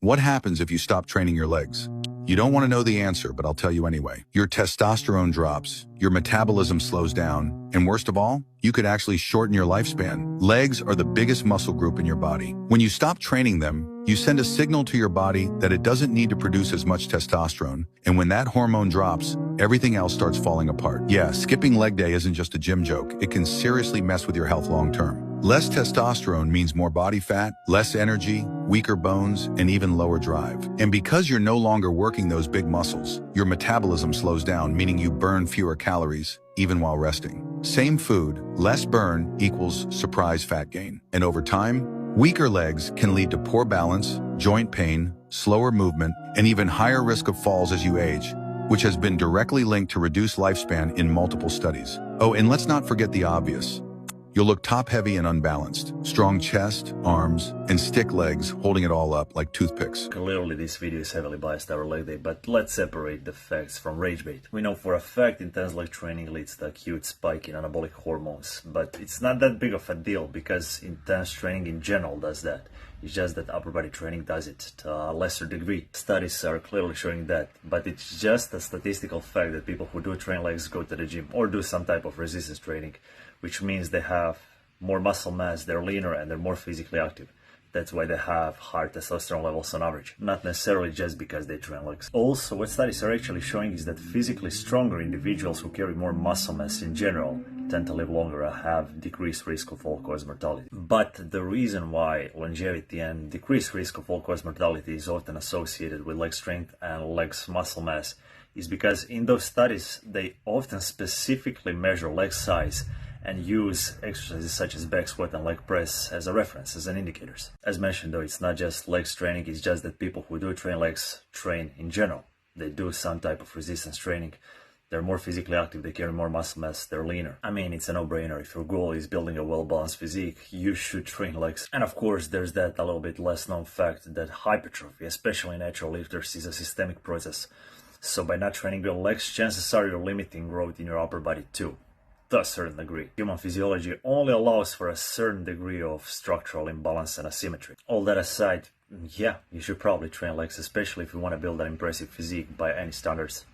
What happens if you stop training your legs? You don't want to know the answer, but I'll tell you anyway. Your testosterone drops, your metabolism slows down, and worst of all, you could actually shorten your lifespan. Legs are the biggest muscle group in your body. When you stop training them, you send a signal to your body that it doesn't need to produce as much testosterone, and when that hormone drops, everything else starts falling apart. Yeah, skipping leg day isn't just a gym joke. It can seriously mess with your health long term. Less testosterone means more body fat, less energy, weaker bones, and even lower drive. And because you're no longer working those big muscles, your metabolism slows down, meaning you burn fewer calories, even while resting. Same food, less burn equals surprise fat gain. And over time, weaker legs can lead to poor balance, joint pain, slower movement, and even higher risk of falls as you age, which has been directly linked to reduced lifespan in multiple studies. Oh, and let's not forget the obvious. You'll look top-heavy and unbalanced. Strong chest, arms, and stick legs holding it all up like toothpicks. Clearly this video is heavily biased our leg day, but let's separate the facts from rage bait. We know for a fact intense leg training leads to acute spike in anabolic hormones, but it's not that big of a deal because intense training in general does that. It's just that upper body training does it to a lesser degree. Studies are clearly showing that, but it's just a statistical fact that people who do train legs go to the gym or do some type of resistance training, which means they have more muscle mass, they're leaner, and they're more physically active. That's why they have higher testosterone levels on average, not necessarily just because they train legs. Also, what studies are actually showing is that physically stronger individuals who carry more muscle mass in general tend to live longer and have decreased risk of all-cause mortality. But the reason why longevity and decreased risk of all-cause mortality is often associated with leg strength and legs muscle mass is because in those studies, they often specifically measure leg size and use exercises such as back squat and leg press as a reference, as an indicators. As mentioned though, it's not just legs training, it's just that people who do train legs train in general. They do some type of resistance training. They're more physically active, they carry more muscle mass, they're leaner. I mean, it's a no-brainer. If your goal is building a well-balanced physique, you should train legs. And of course, there's that a little bit less known fact that hypertrophy, especially in natural lifters, is a systemic process. So by not training your legs, chances are you're limiting growth in your upper body too, to a certain degree. Human physiology only allows for a certain degree of structural imbalance and asymmetry. All that aside, yeah, you should probably train legs, especially if you want to build an impressive physique by any standards.